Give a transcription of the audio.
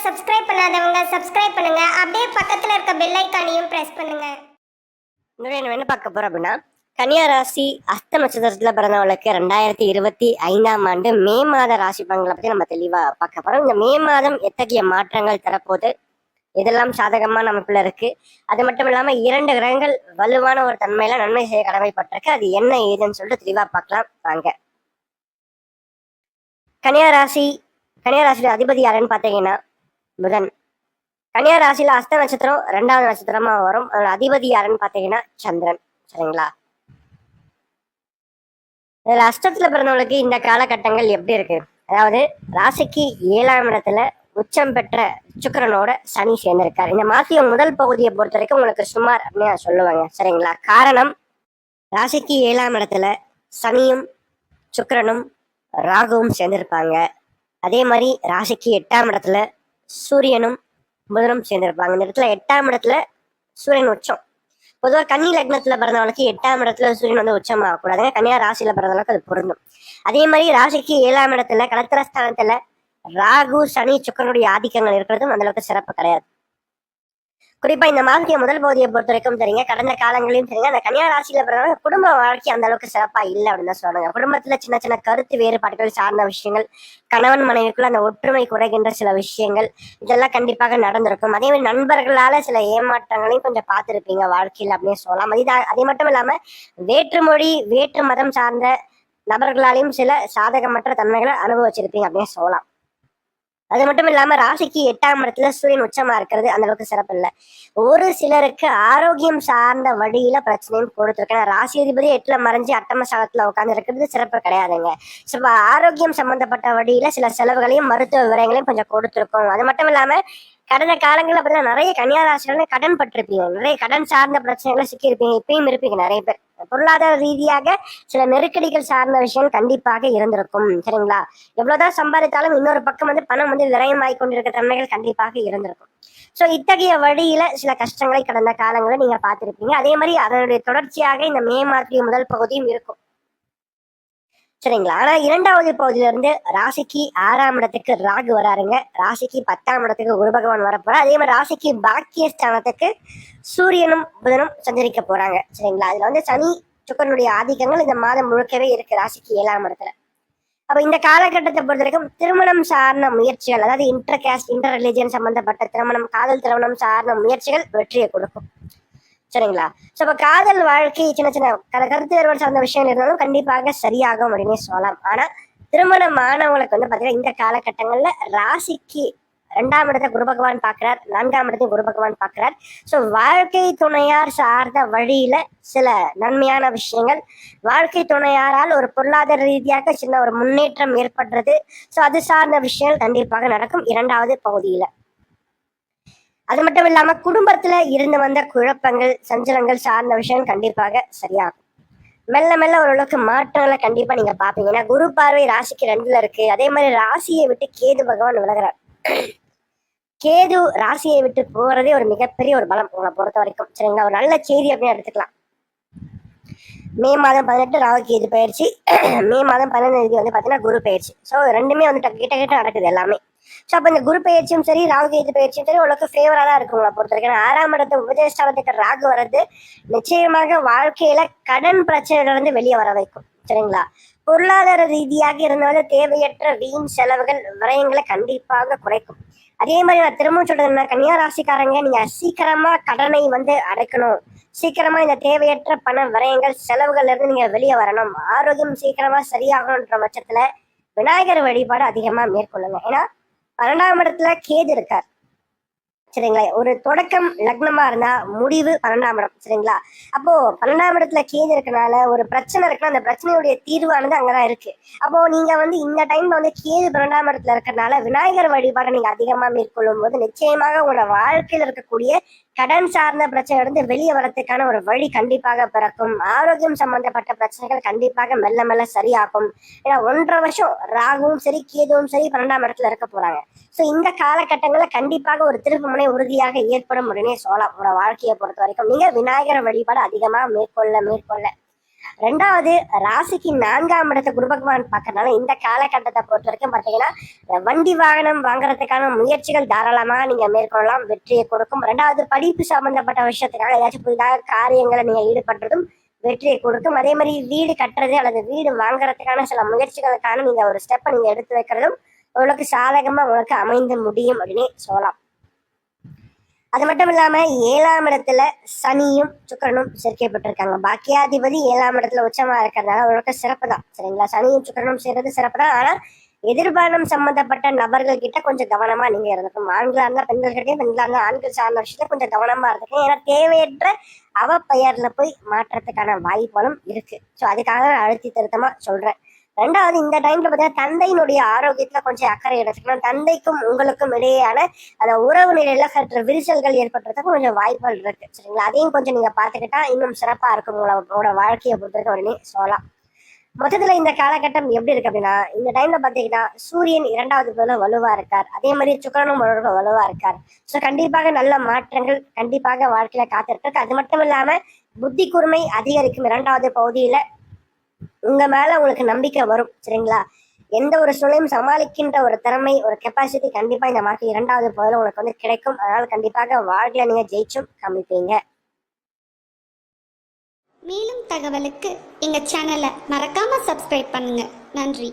Subscribe பண்ணாதவங்க subscribe பண்ணுங்க. அப்படியே பக்கத்துல இருக்க பெல் ஐகானையும் பிரஸ் பண்ணுங்க. நம்ம என்ன பார்க்க போறோம் அப்படின்னா, கன்னியா ராசி அஸ்த நட்சத்திரத்துல பிறந்தவங்களுக்கு 2025ஆம் ஆண்டு மே மாத ராசி பலன்களை பத்தி நம்ம தெளிவா பார்க்க போறோம். இந்த மே மாதம் எத்தகைய மாற்றங்கள் தரப்போது, இதெல்லாம் சாதகமான அமைப்புல இருக்கு. அது மட்டும் இல்லாம 2 கிரகங்கள் வலுவான ஒரு தன்மையில நன்மை செய்ய கடமைப்பட்டிருக்கு. அது என்ன ஏதுன்னு சொல்லிட்டு தெளிவா பார்க்கலாம் வாங்க. கன்னியா ராசியில அதிபதி யாருன்னு பார்த்தீங்கன்னா புதன். கன்னியா ராசியில அஸ்த நட்சத்திரம் 2வது நட்சத்திரமா வரும். அதோட அதிபதி யாருன்னு பார்த்தீங்கன்னா சந்திரன். சரிங்களா? இதுல அஷ்டத்துல பிறந்தவங்களுக்கு இந்த காலகட்டங்கள் எப்படி இருக்கு? அதாவது ராசிக்கு 7ஆம் இடத்துல உச்சம் பெற்ற சுக்கிரனோட சனி சேர்ந்திருக்காரு. இந்த மாசியம் முதல் பகுதியை பொறுத்த வரைக்கும் உங்களுக்கு சுமார் அப்படின்னு நான் சொல்லுவாங்க. சரிங்களா? காரணம், ராசிக்கு 7ஆம் இடத்துல சனியும் சுக்கிரனும் ராகுவும் சேர்ந்திருப்பாங்க. அதே மாதிரி ராசிக்கு 8ஆம் இடத்துல சூரியனும் புதனும் சேர்ந்திருப்பாங்க. இந்த இடத்துல 8ஆம் இடத்துல சூரியன் உச்சம். பொதுவாக கன்னி லக்னத்துல பிறந்தவங்களுக்கு 8ஆம் இடத்துல சூரியன் வந்து உச்சம் ஆகக்கூடாதுங்க. கன்னியா ராசியில பிறந்தவங்களுக்கு அது பொருந்தும். அதே மாதிரி ராசிக்கு 7ஆம் இடத்துல கலத்திரஸ்தானத்துல ராகு சனி சுக்கரனுடைய ஆதிக்கங்கள் இருக்கிறதும் அந்த அளவுக்கு சிறப்பு கிடையாது. குறிப்பா இந்த மாதத்திய முதல் பகுதியை பொறுத்த வரைக்கும் சரிங்க, கடந்த காலங்களையும் சரிங்க, அந்த கன்னியா ராசியில பிறந்தவங்க குடும்ப வாழ்க்கை அந்த அளவுக்கு சிறப்பா இல்லை அப்படின்னு தான் சொல்லுவாங்க. குடும்பத்துல சின்ன சின்ன கருத்து வேறுபாடுகள் சார்ந்த விஷயங்கள், கணவன் மனைவிக்குள்ள அந்த ஒற்றுமை குறைகின்ற சில விஷயங்கள், இதெல்லாம் கண்டிப்பாக நடந்திருக்கும். அதே மாதிரி நண்பர்களால சில ஏமாற்றங்களையும் கொஞ்சம் பார்த்துருப்பீங்க வாழ்க்கையில் அப்படின்னு சொல்லலாம். அதே மட்டும் இல்லாம வேற்றுமொழி வேற்று மதம் சார்ந்த நபர்களாலையும் சில சாதகமற்ற தன்மைகளை அனுபவிச்சிருப்பீங்க அப்படின்னு சொல்லலாம். அது மட்டும் இல்லாம ராசிக்கு 8ஆம் இடத்துல சூரியன் உச்சமா இருக்கிறது அந்த அளவுக்கு சிறப்பு இல்லை. ஒரு சிலருக்கு ஆரோக்கியம் சார்ந்த வழியில பிரச்சனையும் கொடுத்துருக்கேன். ராசி அதிபதி 8ல மறைஞ்சு அட்டம ஸ்தானத்துல உட்கார்ந்து இருக்கிறது சிறப்பு கிடையாதுங்க. ஆரோக்கியம் சம்பந்தப்பட்ட வழியில சில செலவுகளையும் மருத்துவ விவரங்களையும் கொஞ்சம் கொடுத்துருக்கோம். அது மட்டும் இல்லாம கடந்த காலங்களில் பார்த்தீங்கன்னா நிறைய கன்னியா ராசிகள் கடன் பட்டிருப்பீங்க. நிறைய கடன் சார்ந்த பிரச்சனைகளை சிக்கியிருப்பீங்க. இப்பயும் இருப்பீங்க நிறைய பேர். பொருளாதார ரீதியாக சில நெருக்கடிகள் சார்ந்த விஷயம் கண்டிப்பாக இருந்திருக்கும். சரிங்களா? எவ்வளவுதான் சம்பாதித்தாலும் இன்னொரு பக்கம் வந்து பணம் வந்து விரயமாய் கொண்டிருக்க தன்மைகள் கண்டிப்பாக இருந்திருக்கும். சோ இத்தகைய வழியில சில கஷ்டங்களை கடந்த காலங்களில் நீங்க பார்த்திருப்பீங்க. அதே மாதிரி அதனுடைய தொடர்ச்சியாக இந்த மே மாதத்திய முதல் பகுதியும் இருக்கும். சரிங்களா? ஆனா 2வது பகுதியில இருந்து ராசிக்கு 6ஆம் இடத்துக்கு ராகு வராருங்க. ராசிக்கு 10ஆம் இடத்துக்கு குரு பகவான் வரப்போறார். அதே மாதிரி ராசிக்கு பாக்கியஸ்தானத்துக்கு சூரியனும் புதனும் சஞ்சரிக்க போறாங்க. சரிங்களா? இதுல வந்து சனி சுக்கரனுடைய ஆதிக்கங்கள் இந்த மாதம் முழுக்கவே இருக்கு ராசிக்கு 7ஆம் இடத்துல. அப்ப இந்த காலகட்டத்தை பொறுத்த வரைக்கும் திருமணம் சார்ந்த முயற்சிகள், அதாவது இன்டர் ரிலிஜியன் சம்பந்தப்பட்ட திருமணம், காதல் திருமணம் சார்ந்த முயற்சிகள் வெற்றியை கொடுக்கும். சரிங்களா? சோ இப்ப காதல் வாழ்க்கை சின்ன சின்ன கருத்து வேறுபாடு சார்ந்த விஷயம் இருந்தாலும் கண்டிப்பாக சரியாகும் அப்படின்னு சொல்லலாம். ஆனா திருமணம் ஆனவங்களுக்கு வந்து பாத்தீங்கன்னா இந்த காலகட்டங்கள்ல ராசிக்கு 2ஆம் இடத்தை குரு பகவான் பாக்குறார், 4ஆம் இடத்தை குரு பகவான் பாக்குறார். சோ வாழ்க்கை துணையார் சார்ந்த வழியில சில நன்மையான விஷயங்கள், வாழ்க்கை துணையாரால் ஒரு பொருளாதார ரீதியாக சின்ன ஒரு முன்னேற்றம் ஏற்படுறது, சோ அது சார்ந்த விஷயங்கள் கண்டிப்பாக நடக்கும் 2வது பகுதியில. அது மட்டும் இல்லாம குடும்பத்துல இருந்து வந்த குழப்பங்கள் சஞ்சலங்கள் சார்ந்த விஷயம் கண்டிப்பாக சரியாகும். மெல்ல மெல்ல ஓரளவுக்கு மாற்றங்களை கண்டிப்பா நீங்க பாப்பீங்க. ஏன்னா குரு பார்வை ராசிக்கு 2ல இருக்கு. அதே மாதிரி ராசியை விட்டு கேது பகவான் விலகிறார். கேது ராசியை விட்டு போறதே ஒரு மிகப்பெரிய ஒரு பலம் உங்களை பொறுத்த வரைக்கும். சரிங்களா? ஒரு நல்ல செய்தி அப்படின்னு எடுத்துக்கலாம். மே மாதம் 18 ராகு கேது பயிற்சி, மே மாதம் 15 வந்து பாத்தீங்கன்னா குரு பயிற்சி. ஸோ ரெண்டுமே வந்து கிட்ட கிட்ட நடக்குது எல்லாமே. ஸோ அப்போ இந்த குரு பயிற்சியும் சரி ராகு கேது பயிற்சியும் சரி உங்களுக்கு ஃபேவரா தான் இருக்கும் உங்களை பொறுத்த வரைக்கும். 6ஆம் இடத்தை உபதேசத்துக்கு ராகு வர்றது நிச்சயமாக வாழ்க்கையில கடன் பிரச்சனைகள் வந்து வெளியே வர வைக்கும். சரிங்களா? பொருளாதார ரீதியாக இருந்தவங்க தேவையற்ற வீண் செலவுகள் விரயங்களை கண்டிப்பாக குறைக்கும். அதே மாதிரி நான் திரும்பவும் சொல்றேன், கன்னியா ராசிக்காரங்க நீங்க சீக்கிரமா கடனை வந்து அடைக்கணும், சீக்கிரமா இந்த தேவையற்ற பண விரயங்கள் செலவுகள்ல இருந்து நீங்க வெளியே வரணும், ஆரோக்கியம் சீக்கிரமா சரியாகணுன்ற பட்சத்துல விநாயகர் வழிபாடு அதிகமா மேற்கொள்ளுங்க. ஏன்னா 12ஆம் இடத்துல கேது இருக்கார். சரிங்களா? ஒரு தொடக்கம் லக்னமா இருந்தா முடிவு 12ஆம் இடம். சரிங்களா? அப்போ 12ஆம் இடத்துல கேது இருக்கனால ஒரு பிரச்சனை இருக்குன்னா அந்த பிரச்சனையுடைய தீர்வானது அங்கதான் இருக்கு. அப்போ நீங்க வந்து இந்த டைம்ல வந்து கேது 12ஆம் இடத்துல இருக்கறனால விநாயகர் வழிபாடை நீங்க அதிகமா மேற்கொள்ளும் போது நிச்சயமாக உங்களோட வாழ்க்கையில இருக்கக்கூடிய கடன் சார்ந்த பிரச்சனை இருந்து வெளியே வரதுக்கான ஒரு வழி கண்டிப்பாக பிறக்கும். ஆரோக்கியம் சம்பந்தப்பட்ட பிரச்சனைகள் கண்டிப்பாக மெல்ல மெல்ல சரியாகும். ஏன்னா 1.5 வருஷம் ராகுவும் சரி கேதுவும் சரி 12ஆம் இடத்துல இருக்க போறாங்க. சோ இந்த காலகட்டங்கள்ல கண்டிப்பாக ஒரு திருப்பு முனை உறுதியாக ஏற்படும் உடனே சொல்லலாம். உங்களோட வாழ்க்கையை பொறுத்த வரைக்கும் நீங்க விநாயகர் வழிபாடு அதிகமா மேற்கொள்ள ரெண்டாவது, ராசிக்கு 4ஆம் இடத்தை குரு பகவான் பார்க்கறதுனால இந்த காலகட்டத்தை பொறுத்த வரைக்கும் பார்த்தீங்கன்னா வண்டி வாகனம் வாங்குறதுக்கான முயற்சிகள் தாராளமாக நீங்க மேற்கொள்ளலாம், வெற்றியை கொடுக்கும். ரெண்டாவது, படிப்பு சம்பந்தப்பட்ட விஷயத்துக்காக ஏதாச்சும் புதிதாக காரியங்களை நீங்க ஈடுபடுறதும் வெற்றியை கொடுக்கும். அதே மாதிரி வீடு கட்டுறது அல்லது வீடு வாங்குறதுக்கான சில முயற்சிகளுக்கான நீங்க ஒரு ஸ்டெப்பை நீங்க எடுத்து வைக்கிறதும் உங்களுக்கு சாதகமா உங்களுக்கு அமைந்து முடியும் அப்படின்னு சொல்லலாம். அது மட்டும் இல்லாம 7ஆம் இடத்துல சனியும் சுக்கிரனும் சேர்க்கப்பட்டிருக்காங்க. பாக்கியாதிபதி 7ஆம் இடத்துல உச்சமா இருக்கிறதுனால உங்களுக்கு சிறப்பு தான், சரிங்களா? சனியும் சுக்கிரனும் சேர்றது சிறப்பு தான். ஆனா எதிர்பாலம் சம்பந்தப்பட்ட நபர்கள் கிட்ட கொஞ்சம் கவனமா நீங்க இருந்துக்கும். ஆண்களா இருந்தா பெண்கள் கிட்டே, பெண்களா இருந்தா ஆண்கள் சார்ந்த விஷயத்துல கொஞ்சம் கவனமா இருந்துக்கும். ஏன்னா தேவையற்ற அவ பெயர்ல போய் மாற்றத்துக்கான வாய்ப்புகளும் இருக்கு. ஸோ அதுக்காக அழுத்தி திருத்தமா சொல்றேன். ரெண்டாவது, இந்த டைம்ல பார்த்தீங்கன்னா தந்தையினுடைய ஆரோக்கியத்துல கொஞ்சம் அக்கறை எடுத்துக்கணும். தந்தைக்கும் உங்களுக்கும் இடையேயான அந்த உறவு நிலையில சற்று விரிசல்கள் ஏற்படுறதுக்கு கொஞ்சம் வாய்ப்புகள் இருக்கு, சரிங்களா? அதையும் கொஞ்சம் நீங்க பார்த்துக்கிட்டா இன்னும் சிறப்பா இருக்கும் உங்களோட வாழ்க்கையை பொறுத்தவரைக்கும் உடனே சொல்லலாம். மொத்தத்துல இந்த காலகட்டம் எப்படி இருக்கு அப்படின்னா, இந்த டைம்ல பாத்தீங்கன்னா சூரியன் 2வது போல வலுவா இருக்கார், அதே மாதிரி சுக்கிரனும் வலுவா இருக்கார். ஸோ கண்டிப்பாக நல்ல மாற்றங்கள் கண்டிப்பாக வாழ்க்கையில காத்திருக்கு. அது மட்டும் இல்லாம புத்தி கூர்மை அதிகரிக்கும் 2வது பகுதியில. உங்க மேல உங்களுக்கு நம்பிக்கை வரும், சரிங்களா? எந்த ஒரு சூழலையும் சமாளிக்கின்ற ஒரு திறமை, ஒரு கெப்பாசிட்டி கண்டிப்பா இந்த மாதிரி 2வது பகுதியில் உங்களுக்கு வந்து கிடைக்கும். அதனால கண்டிப்பாக வாழ்க்கையில நீங்க ஜெயிச்சும் காமிப்பீங்க. மேலும் தகவலுக்கு எங்கள் சேனலை மறக்காமல் சப்ஸ்கிரைப் பண்ணுங்கள். நன்றி.